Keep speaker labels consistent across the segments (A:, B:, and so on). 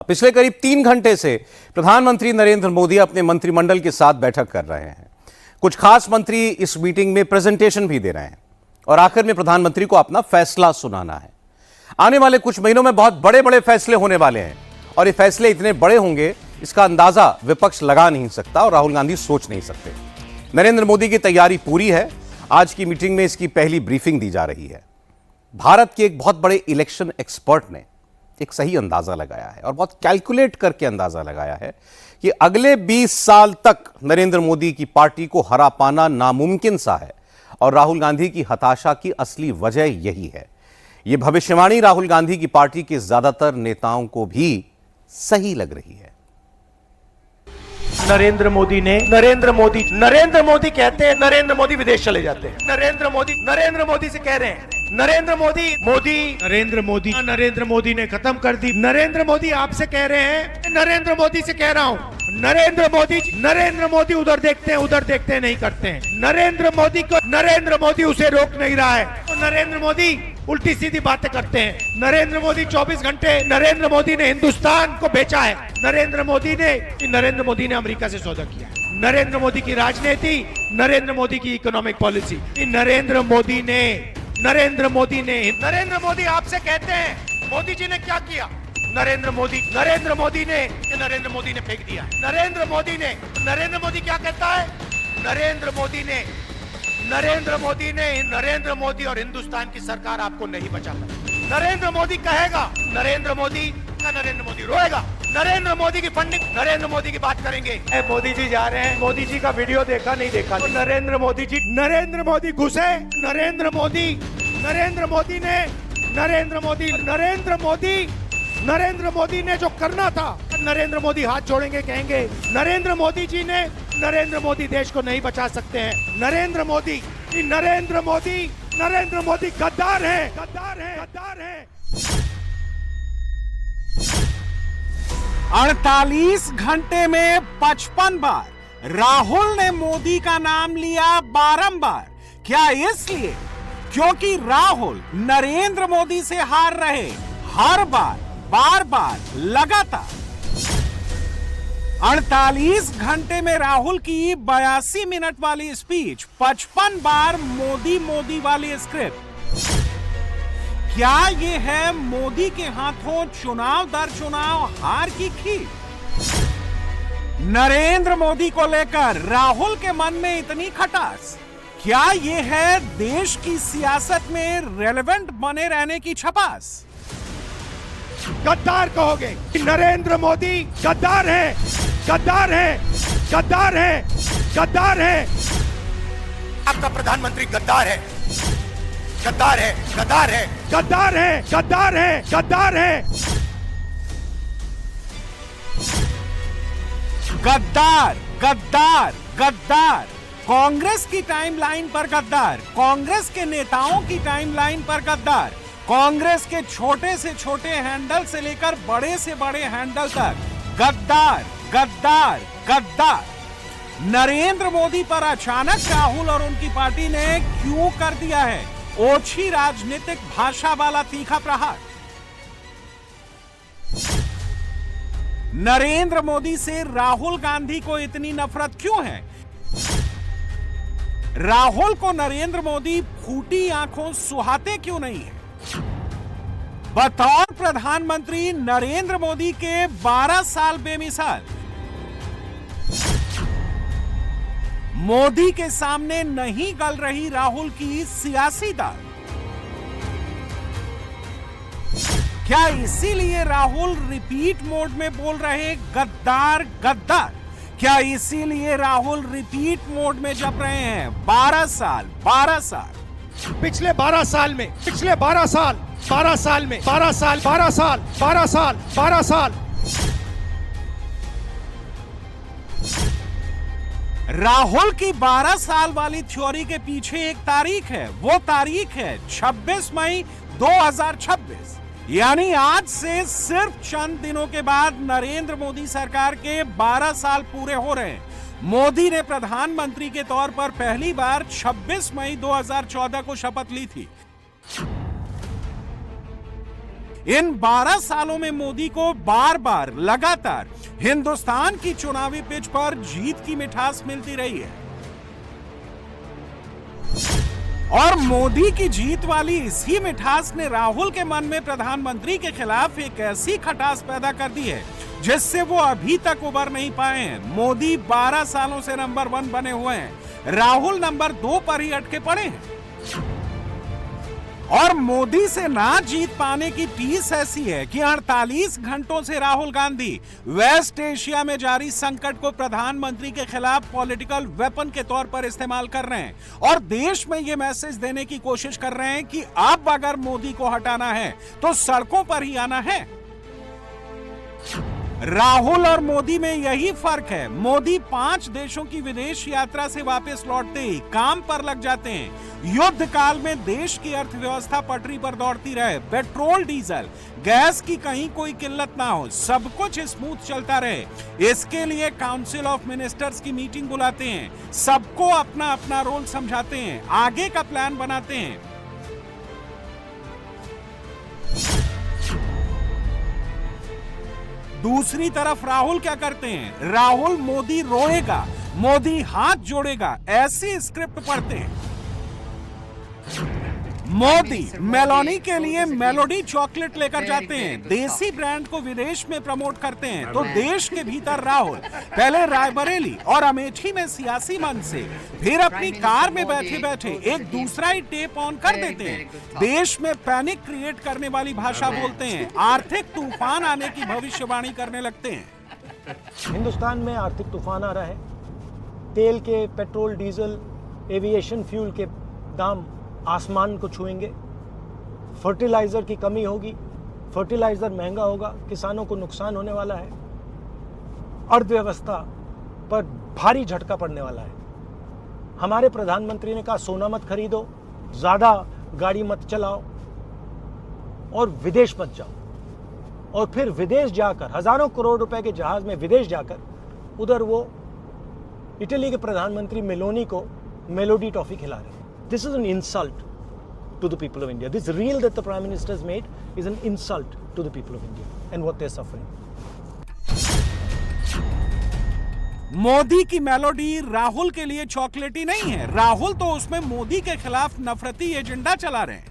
A: पिछले करीब 3 घंटे से प्रधानमंत्री नरेंद्र मोदी अपने मंत्रिमंडल के साथ बैठक कर रहे हैं। कुछ खास मंत्री इस मीटिंग में प्रेजेंटेशन भी दे रहे हैं और आखिर में प्रधानमंत्री को अपना फैसला सुनाना है। आने वाले कुछ महीनों में बहुत बड़े बड़े फैसले होने वाले हैं और ये फैसले इतने बड़े होंगे, इसका अंदाजा विपक्ष लगा नहीं सकता और राहुल गांधी सोच नहीं सकते। नरेंद्र मोदी की तैयारी पूरी है। आज की मीटिंग में इसकी पहली ब्रीफिंग दी जा रही है। भारत के एक बहुत बड़े इलेक्शन एक्सपर्ट ने एक सही अंदाजा लगाया है और बहुत कैलकुलेट करके अंदाजा लगाया है कि अगले 20 साल तक नरेंद्र मोदी की पार्टी को हरा पाना नामुमकिन सा है और राहुल गांधी की हताशा की असली वजह यही है। यह भविष्यवाणी राहुल गांधी की पार्टी के ज्यादातर नेताओं को भी सही लग रही है।
B: नरेंद्र मोदी कहते हैं, नरेंद्र मोदी विदेश चले जाते हैं। नरेंद्र मोदी से कह रहे हैं, नरेंद्र मोदी ने खत्म कर दी। नरेंद्र मोदी आपसे कह रहे हैं, नरेंद्र मोदी से कह रहा हूं, नरेंद्र मोदी उधर देखते हैं नहीं करते हैं। नरेंद्र मोदी उसे रोक नहीं रहा है। तो नरेंद्र मोदी उल्टी सीधी बातें करते हैं। नरेंद्र मोदी 24 घंटे नरेंद्र मोदी ने हिंदुस्तान को बेचा है। नरेंद्र मोदी ने अमेरिका से सौदा किया। नरेंद्र मोदी की राजनीति, नरेंद्र मोदी की इकोनॉमिक पॉलिसी, नरेंद्र मोदी आपसे कहते हैं, मोदी जी ने क्या किया? नरेंद्र मोदी ने फेंक दिया। नरेंद्र मोदी क्या कहता है? नरेंद्र मोदी और हिंदुस्तान की सरकार आपको नहीं बचा पाई। नरेंद्र मोदी कहेगा, नरेंद्र मोदी रोएगा। नरेंद्र मोदी की फंडिंग, नरेंद्र मोदी की बात करेंगे। मोदी जी जा रहे हैं, मोदी जी का वीडियो देखा नहीं देखा। तो नरेंद्र मोदी घुसे। नरेंद्र मोदी ने जो करना था, नरेंद्र मोदी हाथ जोड़ेंगे, कहेंगे नरेंद्र मोदी देश को नहीं बचा सकते हैं। नरेंद्र मोदी गद्दार है।
C: 48 घंटे में 55 बार राहुल ने मोदी का नाम लिया बारंबार। क्या इसलिए क्योंकि राहुल नरेंद्र मोदी से हार रहे, हर बार लगातार। 48 घंटे में राहुल की 82 मिनट वाली स्पीच, 55 बार मोदी वाली स्क्रिप्ट। क्या ये है मोदी के हाथों चुनाव दर चुनाव हार की खीर? नरेंद्र मोदी को लेकर राहुल के मन में इतनी खटास? क्या ये है देश की सियासत में रेलेवेंट बने रहने की छपास?
B: गद्दार कहोगे? नरेंद्र मोदी गद्दार है। आपका प्रधानमंत्री गद्दार है।
C: गद्दार। कांग्रेस की टाइमलाइन पर गद्दार, कांग्रेस के नेताओं की टाइमलाइन पर गद्दार, कांग्रेस के छोटे से छोटे हैंडल से लेकर बड़े से बड़े हैंडल तक गद्दार। नरेंद्र मोदी पर अचानक राहुल और उनकी पार्टी ने क्यों कर दिया है ओछी राजनीतिक भाषा वाला तीखा प्रहार? नरेंद्र मोदी से राहुल गांधी को इतनी नफरत क्यों है? राहुल को नरेंद्र मोदी फूटी आंखों सुहाते क्यों नहीं है? बतौर प्रधानमंत्री नरेंद्र मोदी के 12 साल बेमिसाल, मोदी के सामने नहीं गल रही राहुल की सियासी दाल। क्या इसीलिए राहुल रिपीट मोड में बोल रहे गद्दार? क्या इसीलिए राहुल रिपीट मोड में जप रहे हैं 12 साल?
B: पिछले 12 साल
C: राहुल की 12 साल वाली थ्योरी के पीछे एक तारीख है। वो तारीख है 26 मई 2026। यानी आज से सिर्फ चंद दिनों के बाद नरेंद्र मोदी सरकार के 12 साल पूरे हो रहे हैं। मोदी ने प्रधानमंत्री के तौर पर पहली बार 26 मई 2014 को शपथ ली थी। इन 12 सालों में मोदी को बार बार लगातार हिंदुस्तान की चुनावी पिच पर जीत की मिठास मिलती रही है और मोदी की जीत वाली इसी मिठास ने राहुल के मन में प्रधानमंत्री के खिलाफ एक ऐसी खटास पैदा कर दी है जिससे वो अभी तक उबर नहीं पाए हैं। मोदी 12 सालों से नंबर 1 बने हुए हैं, राहुल नंबर 2 पर ही अटके पड़े हैं और मोदी से ना जीत पाने की टीस ऐसी है कि 48 घंटों से राहुल गांधी वेस्ट एशिया में जारी संकट को प्रधानमंत्री के खिलाफ पॉलिटिकल वेपन के तौर पर इस्तेमाल कर रहे हैं और देश में यह मैसेज देने की कोशिश कर रहे हैं कि अब अगर मोदी को हटाना है तो सड़कों पर ही आना है। राहुल और मोदी में यही फर्क है। मोदी 5 देशों की विदेश यात्रा से वापस लौटते ही काम पर लग जाते हैं। युद्ध काल में देश की अर्थव्यवस्था पटरी पर दौड़ती रहे, पेट्रोल डीजल गैस की कहीं कोई किल्लत ना हो, सब कुछ स्मूथ चलता रहे, इसके लिए काउंसिल ऑफ मिनिस्टर्स की मीटिंग बुलाते हैं, सबको अपना अपना रोल समझाते हैं, आगे का प्लान बनाते हैं। दूसरी तरफ राहुल क्या करते हैं? राहुल मोदी रोएगा, मोदी हाथ जोड़ेगा, ऐसी स्क्रिप्ट पढ़ते हैं। मोदी मेलोनी के लिए मेलोडी चॉकलेट लेकर जाते हैं, देसी ब्रांड को विदेश में प्रमोट करते हैं, तो देश के भीतर राहुल पहले रायबरेली और अमेठी में सियासी मंच से फिर अपनी कार में बैठे बैठे एक दूसरा ही टेप ऑन कर देते हैं, देश में पैनिक क्रिएट करने वाली भाषा बोलते हैं, आर्थिक तूफान आने की भविष्यवाणी करने लगते हैं।
D: हिंदुस्तान में आर्थिक तूफान आ रहा है, तेल के, पेट्रोल, डीजल, एविएशन फ्यूल के दाम आसमान को छुएंगे, फर्टिलाइजर की कमी होगी, फर्टिलाइजर महंगा होगा, किसानों को नुकसान होने वाला है, अर्थव्यवस्था पर भारी झटका पड़ने वाला है। हमारे प्रधानमंत्री ने कहा सोना मत खरीदो, ज्यादा गाड़ी मत चलाओ और विदेश मत जाओ, और फिर विदेश जाकर हजारों करोड़ रुपए के जहाज में विदेश जाकर उधर वो इटली के प्रधानमंत्री मेलोनी को मेलोडी टॉफी खिला रहे हैं। This is an insult to the people of India. This reel that the Prime Minister has made is an insult to the people of India and what they're suffering.
C: Modi की melody Rahul के लिए चॉकलेटी नहीं है, राहुल तो उसमें मोदी के खिलाफ नफरती एजेंडा चला रहे हैं।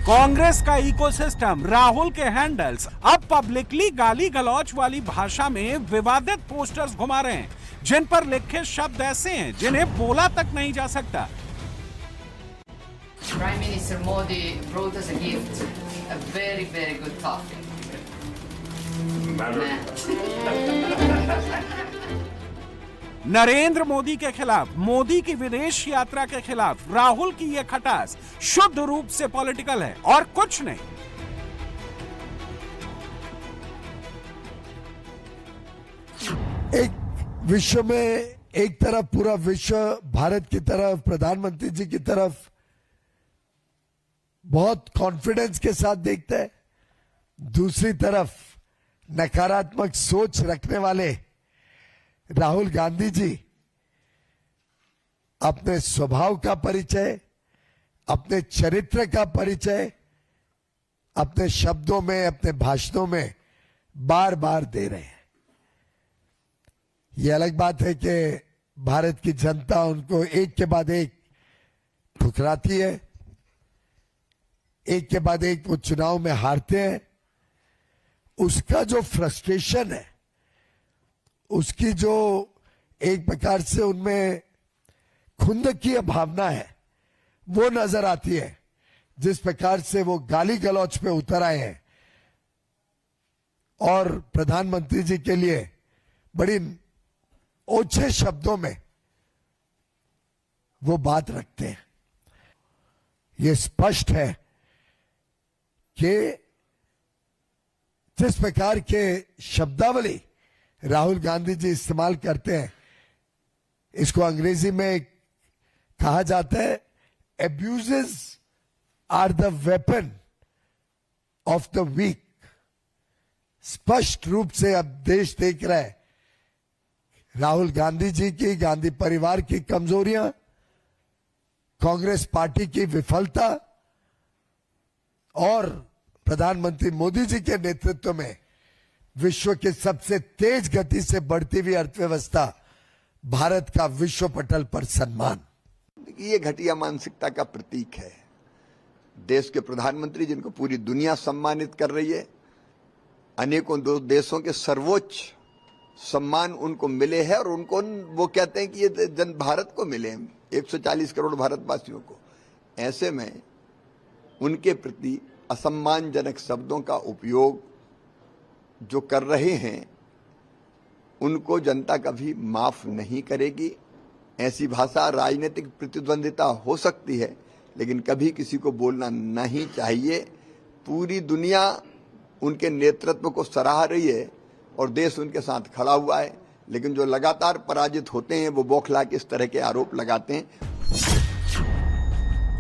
C: कांग्रेस का इकोसिस्टम, राहुल के हैंडल्स अब पब्लिकली गाली गलौच वाली भाषा में विवादित पोस्टर्स घुमा रहे हैं, जिन पर लिखे शब्द ऐसे हैं जिन्हें बोला तक नहीं जा सकता।
E: Prime Minister Modi brought us a gift, a very, very good toffee.
C: Narendra Modi के खिलाफ, मोदी की विदेश यात्रा के खिलाफ राहुल की यह खटास शुद्ध रूप से पॉलिटिकल है और कुछ नहीं।
F: एक विश्व में एक तरफ पूरा विश्व भारत की तरफ, प्रधानमंत्री जी की तरफ बहुत कॉन्फिडेंस के साथ देखता है, दूसरी तरफ नकारात्मक सोच रखने वाले राहुल गांधी जी अपने स्वभाव का परिचय, अपने चरित्र का परिचय अपने शब्दों में, अपने भाषणों में बार बार दे रहे हैं। यह अलग बात है कि भारत की जनता उनको एक के बाद एक ठुकराती है, एक के बाद एक वो चुनाव में हारते हैं। उसका जो फ्रस्ट्रेशन है, उसकी जो एक प्रकार से उनमें खुंदकी भावना है, वो नजर आती है। जिस प्रकार से वो गाली गलौच पे उतर आए हैं और प्रधानमंत्री जी के लिए बड़ी ओछे शब्दों में वो बात रखते हैं। ये स्पष्ट है कि जिस प्रकार के शब्दावली राहुल गांधी जी इस्तेमाल करते हैं, इसको अंग्रेजी में कहा जाता है abuses are the weapon of the weak. स्पष्ट रूप से अब देश देख रहा है राहुल गांधी जी की, गांधी परिवार की कमजोरियां कांग्रेस पार्टी की विफलता और प्रधानमंत्री मोदी जी के नेतृत्व में विश्व के सबसे तेज गति से बढ़ती हुई अर्थव्यवस्था, भारत का विश्व पटल पर सम्मान।
G: ये घटिया मानसिकता का प्रतीक है। देश के प्रधानमंत्री जिनको पूरी दुनिया सम्मानित कर रही है, अनेकों देशों के सर्वोच्च सम्मान उनको मिले हैं और उनको वो कहते हैं कि ये जन भारत को मिले हैं, 140 करोड़ भारतवासियों को। ऐसे में उनके प्रति असम्मानजनक शब्दों का उपयोग जो कर रहे हैं उनको जनता कभी माफ नहीं करेगी। ऐसी भाषा राजनीतिक प्रतिद्वंदिता हो सकती है, लेकिन कभी किसी को बोलना नहीं चाहिए। पूरी दुनिया उनके नेतृत्व को सराह रही है और देश उनके साथ खड़ा हुआ है, लेकिन जो लगातार पराजित होते हैं वो बौखला के इस तरह के आरोप लगाते हैं।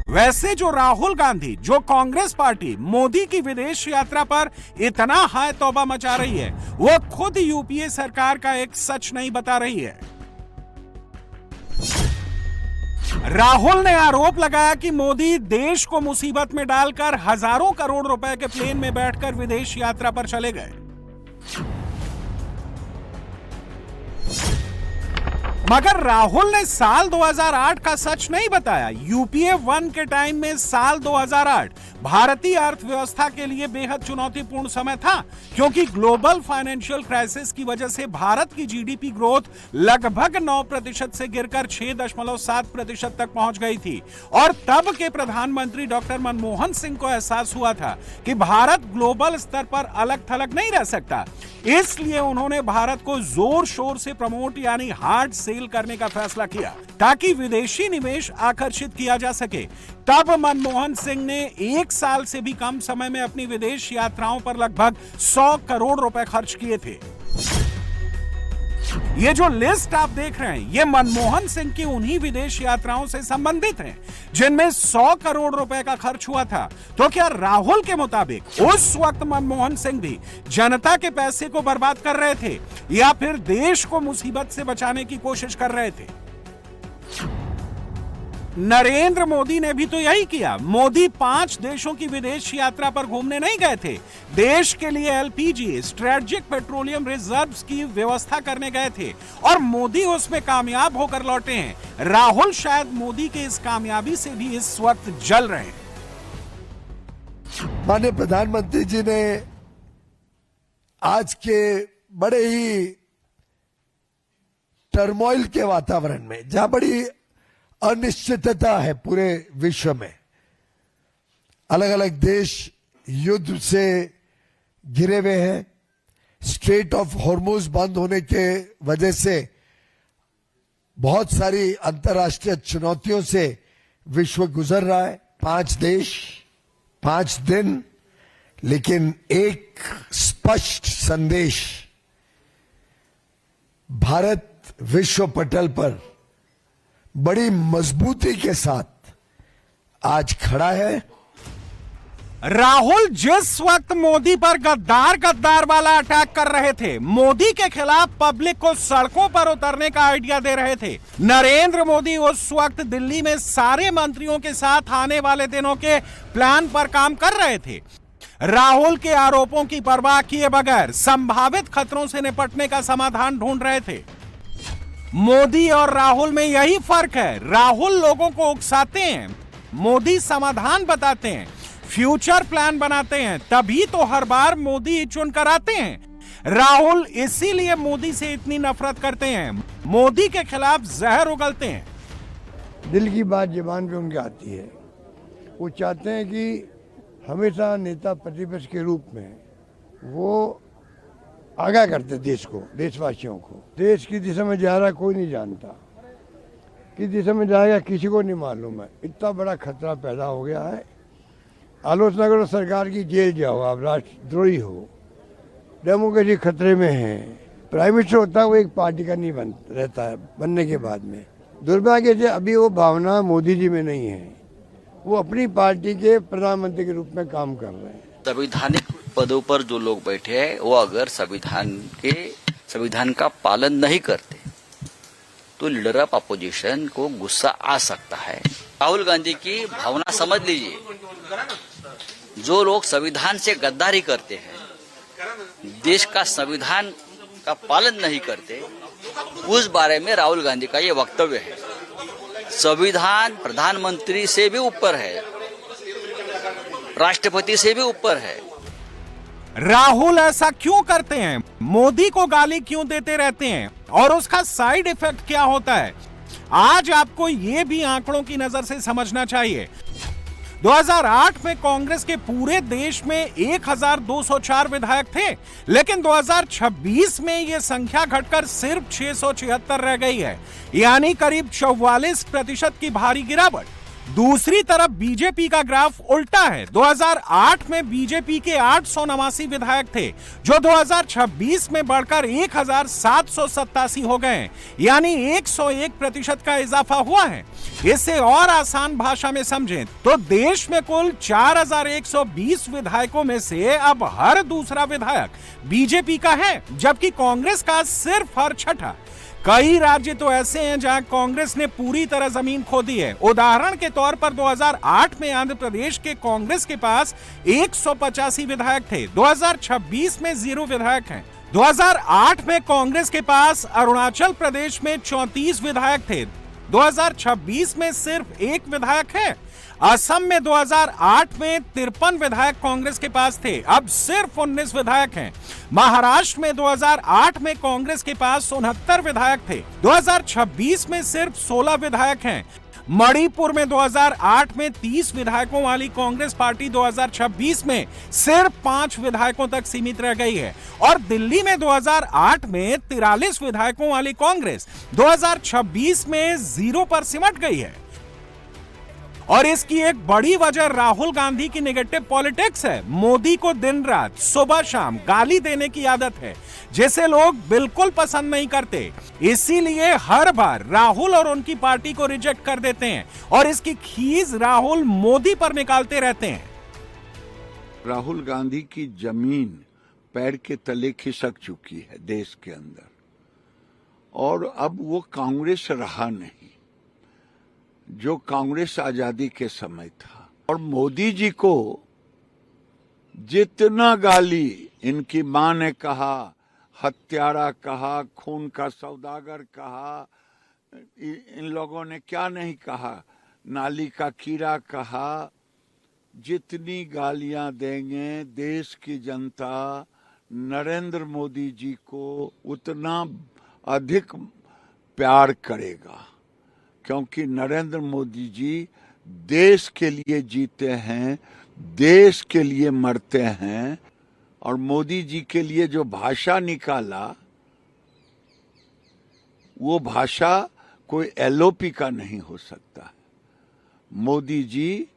C: वैसे जो राहुल गांधी, जो कांग्रेस पार्टी मोदी की विदेश यात्रा पर इतना हाय तौबा मचा रही है, वो खुद यूपीए सरकार का एक सच नहीं बता रही है। राहुल ने आरोप लगाया कि मोदी देश को मुसीबत में डालकर हजारों करोड़ रुपए के प्लेन में बैठकर विदेश यात्रा पर चले गए। मगर राहुल ने साल 2008 का सच नहीं बताया। यूपीए 1 के टाइम में साल 2008 भारतीय अर्थव्यवस्था के लिए बेहद चुनौतीपूर्ण समय था, क्योंकि ग्लोबल फाइनेंशियल क्राइसिस की वजह से भारत की जीडीपी ग्रोथ लगभग 9% से गिरकर 6.7% तक पहुंच गई थी। और तब के प्रधानमंत्री डॉक्टर मनमोहन सिंह को एहसास हुआ था कि भारत ग्लोबल स्तर पर अलग थलग नहीं रह सकता। इसलिए उन्होंने भारत को जोर शोर से प्रमोट यानी हार्ड सेल करने का फैसला किया, ताकि विदेशी निवेश आकर्षित किया जा सके। तब मनमोहन सिंह ने 1 साल से भी कम समय में अपनी विदेश यात्राओं पर लगभग 100 करोड़ रुपए खर्च किए थे। ये जो लिस्ट आप देख रहे हैं, ये मनमोहन सिंह की उन्हीं विदेश यात्राओं से संबंधित है जिनमें 100 करोड़ रुपए का खर्च हुआ था। तो क्या राहुल के मुताबिक उस वक्त मनमोहन सिंह भी जनता के पैसे को बर्बाद कर रहे थे, या फिर देश को मुसीबत से बचाने की कोशिश कर रहे थे? नरेंद्र मोदी ने भी तो यही किया। मोदी 5 देशों की विदेश यात्रा पर घूमने नहीं गए थे, देश के लिए एलपीजी स्ट्रेटेजिक पेट्रोलियम रिजर्व्स की व्यवस्था करने गए थे और मोदी उसमें कामयाब होकर लौटे हैं। राहुल शायद मोदी के इस कामयाबी से भी इस वक्त जल रहे हैं।
F: माननीय प्रधानमंत्री जी ने आज के बड़े ही टर्मोइल के वातावरण में, जहां बड़ी अनिश्चितता है पूरे विश्व में, अलग अलग देश युद्ध से घिरे हुए हैं, स्ट्रेट ऑफ हॉर्मुज बंद होने के वजह से बहुत सारी अंतर्राष्ट्रीय चुनौतियों से विश्व गुजर रहा है। 5 देश, 5 दिन, लेकिन एक स्पष्ट संदेश, भारत विश्व पटल पर बड़ी मजबूती के साथ आज खड़ा है।
C: राहुल जिस वक्त मोदी पर गद्दार वाला अटैक कर रहे थे, मोदी के खिलाफ पब्लिक को सड़कों पर उतरने का आइडिया दे रहे थे, नरेंद्र मोदी उस वक्त दिल्ली में सारे मंत्रियों के साथ आने वाले दिनों के प्लान पर काम कर रहे थे। राहुल के आरोपों की परवाह किए बगैर संभावित खतरों से निपटने का समाधान ढूंढ रहे थे। मोदी और राहुल में यही फर्क है। राहुल लोगों को उकसाते हैं, मोदी समाधान बताते हैं, फ्यूचर प्लान बनाते हैं, तभी तो हर बार मोदी चुन कर आते हैं। राहुल इसीलिए मोदी से इतनी नफरत करते हैं, मोदी के खिलाफ जहर उगलते हैं।
H: दिल की बात जुबान पे उनकी आती है। वो चाहते हैं कि हमेशा नेता प्रतिपक्ष के रूप में वो आगाह करते देश को, देशवासियों को। देश की दिशा में जा रहा कोई नहीं जानता, किस दिशा में जाएगा किसी को नहीं मालूम है। इतना बड़ा खतरा पैदा हो गया है। आलोचना करो सरकार की, जेल जाओ, आप राष्ट्रद्रोही हो, डेमोक्रेसी खतरे में है। प्राइम मिनिस्टर होता है वो एक पार्टी का नहीं रहता है बनने के बाद में। दुर्भाग्य से अभी वो भावना मोदी जी में नहीं है, वो अपनी पार्टी के प्रधानमंत्री के रूप में काम कर रहे हैं।
I: संवैधानिक पदों पर जो लोग बैठे हैं वो अगर संविधान का पालन नहीं करते तो लीडर ऑफ अपोजिशन को गुस्सा आ सकता है। राहुल गांधी की भावना समझ लीजिए। जो लोग संविधान से गद्दारी करते हैं, देश का संविधान का पालन नहीं करते, उस बारे में राहुल गांधी का ये वक्तव्य है। संविधान प्रधानमंत्री से भी ऊपर है, राष्ट्रपति से भी ऊपर है।
C: राहुल ऐसा क्यों करते हैं? मोदी को गाली क्यों देते रहते हैं? और उसका साइड इफेक्ट क्या होता है? आज आपको यह भी आंकड़ों की नजर से समझना चाहिए। 2008 में कांग्रेस के पूरे देश में 1204 विधायक थे, लेकिन 2026 में यह संख्या घटकर सिर्फ 676 रह गई है, यानी करीब 44% की भारी गिरावट। दूसरी तरफ बीजेपी का ग्राफ उल्टा है। 2008 में बीजेपी के 889 विधायक थे, जो 2026 में बढ़कर 1787 हो गए, यानी 101% का इजाफा हुआ है। इसे और आसान भाषा में समझें तो देश में कुल 4120 विधायकों में से अब हर दूसरा विधायक बीजेपी का है, जबकि कांग्रेस का सिर्फ हर छठा। कई राज्य तो ऐसे हैं जहां कांग्रेस ने पूरी तरह जमीन खो दी है। उदाहरण के तौर पर 2008 में आंध्र प्रदेश के कांग्रेस के पास 185 विधायक थे, 2026 में 0 विधायक हैं। 2008 में कांग्रेस के पास अरुणाचल प्रदेश में 34 विधायक थे, 2026 में सिर्फ 1 विधायक है। असम में 2008 में 53 विधायक कांग्रेस के पास थे, अब सिर्फ 19 विधायक हैं। महाराष्ट्र में 2008 में कांग्रेस के पास 69 विधायक थे, 2026 में सिर्फ 16 विधायक हैं। मणिपुर में 2008 में 30 विधायकों वाली कांग्रेस पार्टी 2026 में सिर्फ 5 विधायकों तक सीमित रह गई है। और दिल्ली में 2008 में 43 विधायकों वाली कांग्रेस 2026 में 0 पर सिमट गई है। और इसकी एक बड़ी वजह राहुल गांधी की नेगेटिव पॉलिटिक्स है। मोदी को दिन रात सुबह शाम गाली देने की आदत है, जिसे लोग बिल्कुल पसंद नहीं करते। इसीलिए हर बार राहुल और उनकी पार्टी को रिजेक्ट कर देते हैं और इसकी खीज राहुल मोदी पर निकालते रहते हैं।
J: राहुल गांधी की जमीन पैर के तले खिसक चुकी है देश के अंदर, और अब वो कांग्रेस रहा नहीं जो कांग्रेस आजादी के समय था। और मोदी जी को जितना गाली इनकी मां ने कहा, हत्यारा कहा, खून का सौदागर कहा, इन लोगों ने क्या नहीं कहा, नाली का कीड़ा कहा, जितनी गालियां देंगे देश की जनता नरेंद्र मोदी जी को उतना अधिक प्यार करेगा, क्योंकि नरेंद्र मोदी जी देश के लिए जीते हैं, देश के लिए मरते हैं। और मोदी जी के लिए जो भाषा निकाला, वो भाषा कोई एलओपी का नहीं हो सकता। मोदी जी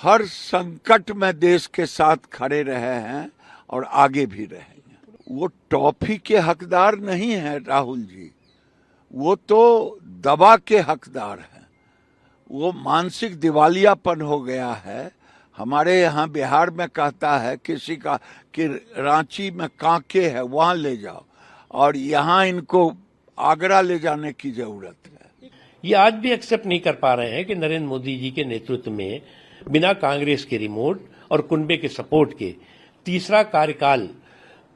J: हर संकट में देश के साथ खड़े रहे हैं और आगे भी रहेंगे। वो टॉफी के हकदार नहीं है राहुल जी, वो तो दबा के हकदार हैं। वो मानसिक दिवालियापन हो गया है। हमारे यहाँ बिहार में कहता है किसी का कि रांची में कांके है वहां ले जाओ, और यहाँ इनको आगरा ले जाने की जरूरत है।
K: ये आज भी एक्सेप्ट नहीं कर पा रहे हैं कि नरेंद्र मोदी जी के नेतृत्व में बिना कांग्रेस के रिमोट और कुनबे के सपोर्ट के तीसरा कार्यकाल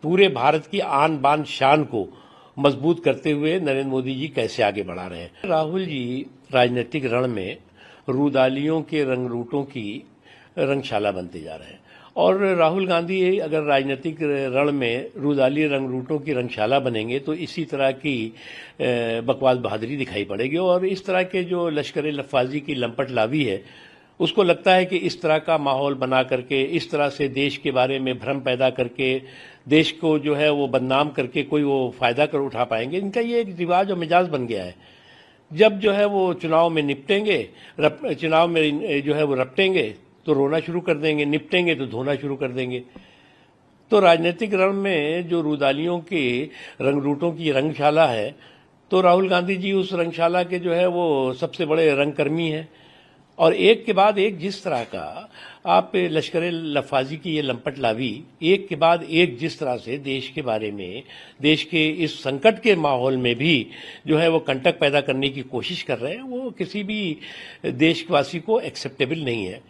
K: पूरे भारत की आन बान शान को मजबूत करते हुए नरेंद्र मोदी जी कैसे आगे बढ़ा रहे हैं। राहुल जी राजनीतिक रण में रूदालियों के रंग रूटों की रंगशाला बनते जा रहे हैं, और राहुल गांधी अगर राजनीतिक रण में रूदाली रंग रूटों की रंगशाला बनेंगे तो इसी तरह की बकवास बहादुरी दिखाई पड़ेगी। और इस तरह के जो लश्कर लफाजी की लंपट लावी है, उसको लगता है कि इस तरह का माहौल बना करके, इस तरह से देश के बारे में भ्रम पैदा करके, देश को जो है वो बदनाम करके कोई वो फायदा कर उठा पाएंगे। इनका ये एक रिवाज और मिजाज बन गया है। जब जो है वो चुनाव में निपटेंगे, चुनाव में जो है वो रपटेंगे तो रोना शुरू कर देंगे, निपटेंगे तो धोना शुरू कर देंगे। तो राजनीतिक रण में जो रूदालियों के रंग रूटों की रंगशाला है, तो राहुल गांधी जी उस रंगशाला के जो है वो सबसे बड़े रंगकर्मी हैं। और एक के बाद एक जिस तरह का आप लश्कर लफाजी की ये लंपट लावी, एक के बाद एक जिस तरह से देश के बारे में, देश के इस संकट के माहौल में भी जो है वो कंटक पैदा करने की कोशिश कर रहे हैं, वो किसी भी देशवासी को एक्सेप्टेबल नहीं है।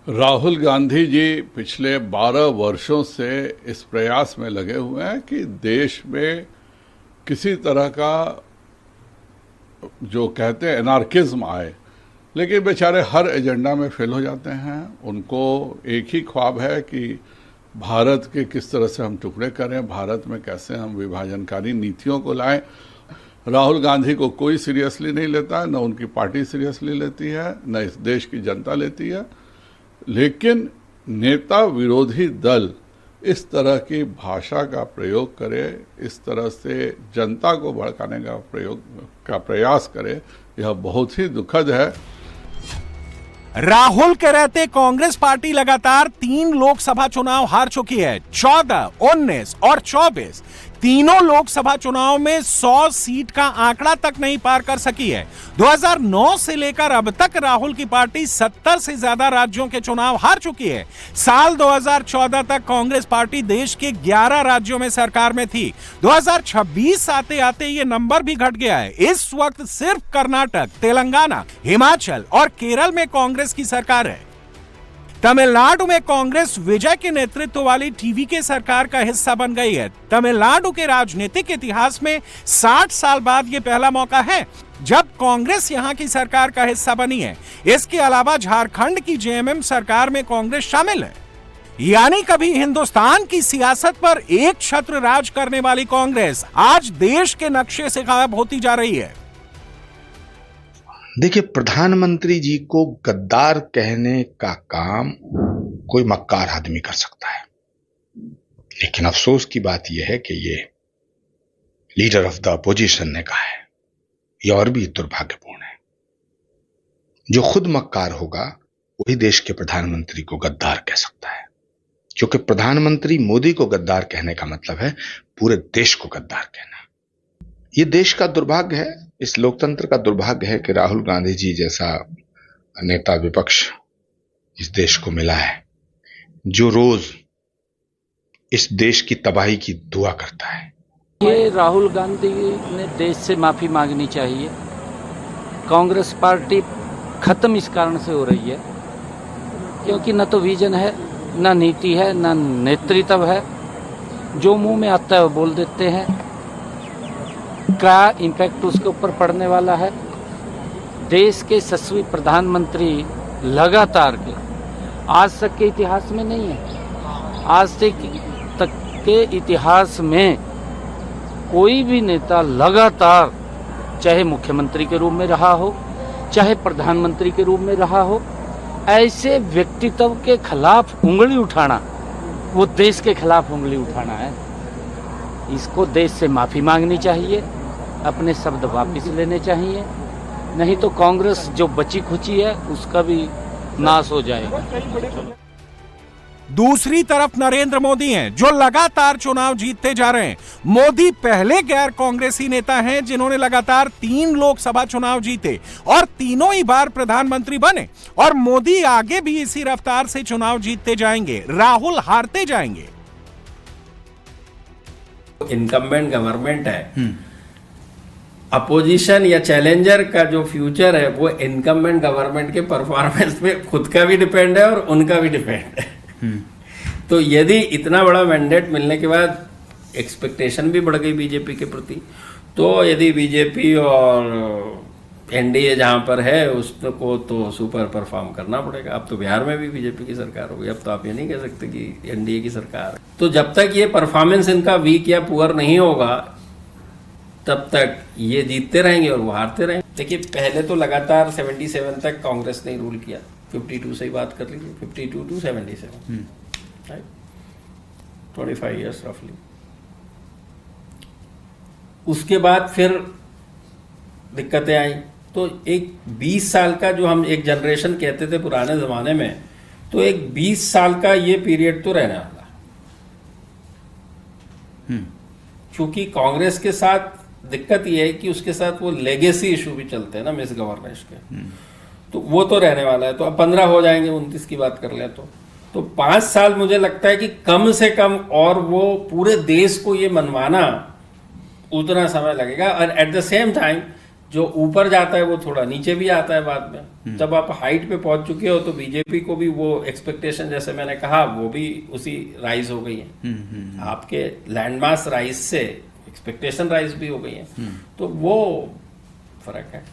L: राहुल गांधी जी पिछले 12 वर्षों से इस प्रयास में लगे हुए हैं कि देश में किसी तरह का जो कहते हैं एनार्किज्म आए, लेकिन बेचारे हर एजेंडा में फेल हो जाते हैं। उनको एक ही ख्वाब है कि भारत के किस तरह से हम टुकड़े करें, भारत में कैसे हम विभाजनकारी नीतियों को लाएं। राहुल गांधी को कोई सीरियसली नहीं लेता है, न उनकी पार्टी सीरियसली लेती है, न इस देश की जनता लेती है। लेकिन नेता विरोधी दल इस तरह की भाषा का प्रयोग करे, इस तरह से जनता को भड़काने का प्रयास करे, यह बहुत ही दुखद है।
C: राहुल के रहते कांग्रेस पार्टी लगातार 3 लोकसभा चुनाव हार चुकी है। 14, 19 और 24 तीनों लोकसभा चुनाव में 100 सीट का आंकड़ा तक नहीं पार कर सकी है। 2009 से लेकर अब तक राहुल की पार्टी 70 से ज्यादा राज्यों के चुनाव हार चुकी है। साल 2014 तक कांग्रेस पार्टी देश के 11 राज्यों में सरकार में थी। 2026 आते आते ये नंबर भी घट गया है। इस वक्त सिर्फ कर्नाटक, तेलंगाना, हिमाचल और केरल में कांग्रेस की सरकार है। तमिलनाडु में कांग्रेस विजय के नेतृत्व वाली टीवीके सरकार का हिस्सा बन गई है। तमिलनाडु के राजनीतिक इतिहास में 60 साल बाद यह पहला मौका है जब कांग्रेस यहां की सरकार का हिस्सा बनी है। इसके अलावा झारखंड की जेएमएम सरकार में कांग्रेस शामिल है। यानी कभी हिंदुस्तान की सियासत पर एक छत्र राज करने वाली कांग्रेस आज देश के नक्शे से गायब होती जा रही है।
M: देखिए, प्रधानमंत्री जी को गद्दार कहने का काम कोई मक्कार आदमी कर सकता है, लेकिन अफसोस की बात यह है कि ये लीडर ऑफ द अपोजिशन ने कहा है। यह और भी दुर्भाग्यपूर्ण है। जो खुद मक्कार होगा वही देश के प्रधानमंत्री को गद्दार कह सकता है, क्योंकि प्रधानमंत्री मोदी को गद्दार कहने का मतलब है पूरे देश को गद्दार कहना। ये देश का दुर्भाग्य है, इस लोकतंत्र का दुर्भाग्य है कि राहुल गांधी जी जैसा नेता विपक्ष इस देश को मिला है, जो रोज इस देश की तबाही की दुआ करता है।
N: ये राहुल गांधी ने देश से माफी मांगनी चाहिए। कांग्रेस पार्टी खत्म इस कारण से हो रही है क्योंकि न तो विजन है, न नीति है, न नेतृत्व है। जो मुंह में आता है वो बोल देते हैं। क्या इम्पैक्ट उसके ऊपर पड़ने वाला है? देश के यशस्वी प्रधानमंत्री लगातार के आज तक के इतिहास में नहीं है। आज तक के इतिहास में कोई भी नेता लगातार चाहे मुख्यमंत्री के रूप में रहा हो, चाहे प्रधानमंत्री के रूप में रहा हो, ऐसे व्यक्तित्व के खिलाफ उंगली उठाना वो देश के खिलाफ उंगली उठाना है। इसको देश से माफी मांगनी चाहिए, अपने शब्द वापस लेने चाहिए, नहीं तो कांग्रेस जो बची खुची है उसका भी नाश हो जाएगा।
C: दूसरी तरफ नरेंद्र मोदी हैं जो लगातार चुनाव जीतते जा रहे हैं। मोदी पहले गैर कांग्रेसी नेता हैं जिन्होंने लगातार 3 लोकसभा चुनाव जीते और तीनों ही बार प्रधानमंत्री बने, और मोदी आगे भी इसी रफ्तार से चुनाव जीतते जाएंगे। राहुल हारते जाएंगे।
O: इनकम्बेंट गवर्नमेंट है, अपोजिशन या चैलेंजर का जो फ्यूचर है वो इनकम्बेंट गवर्नमेंट के परफॉर्मेंस पे खुद का भी डिपेंड है और उनका भी डिपेंड है। तो यदि इतना बड़ा मैंडेट मिलने के बाद एक्सपेक्टेशन भी बढ़ गई बीजेपी के प्रति, तो यदि बीजेपी और एनडीए जहां पर है उसको तो सुपर परफॉर्म करना पड़ेगा। अब तो बिहार में भी बीजेपी की सरकार होगी, अब तो आप ये नहीं कह सकते कि एनडीए की सरकार है। तो जब तक ये परफॉर्मेंस इनका वीक या पुअर नहीं होगा तब तक ये जीतते रहेंगे और वो हारते रहेंगे। देखिए, पहले तो लगातार 77 तक कांग्रेस ने रूल किया, 52 से ही बात कर लीजिए, 52 to 77, राइट, 25 ईयर्स रफली। उसके बाद फिर दिक्कतें आई, तो एक 20 साल का जो हम एक जनरेशन कहते थे पुराने जमाने में, तो एक 20 साल का ये पीरियड तो रहने वाला। क्योंकि कांग्रेस के साथ दिक्कत ये है कि उसके साथ वो लेगेसी इशू भी चलते हैं ना, मिस गवर्नेंस के। तो वो तो रहने वाला है, तो अब 15 हो जाएंगे, 29 की बात कर ले तो 5 साल मुझे लगता है कि कम से कम, और वो पूरे देश को ये मनवाना उतना समय लगेगा। और एट द सेम टाइम जो ऊपर जाता है वो थोड़ा नीचे भी आता है बाद में। जब आप हाइट पे पहुंच चुके हो तो बीजेपी को भी वो एक्सपेक्टेशन, जैसे मैंने कहा, वो भी उसी राइज हो गई है। आपके लैंडमास राइज से एक्सपेक्टेशन राइज भी हो गई है, तो वो फर्क है।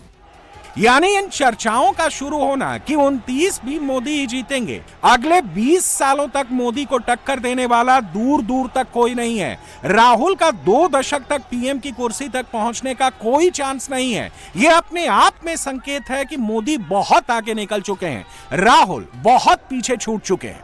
C: यानी इन चर्चाओं का शुरू होना कि 29 भी मोदी ही जीतेंगे, अगले 20 सालों तक मोदी को टक्कर देने वाला दूर दूर तक कोई नहीं है। राहुल का 2 दशक तक पीएम की कुर्सी तक पहुंचने का कोई चांस नहीं है। यह अपने आप में संकेत है कि मोदी बहुत आगे निकल चुके हैं, राहुल बहुत पीछे छूट चुके हैं।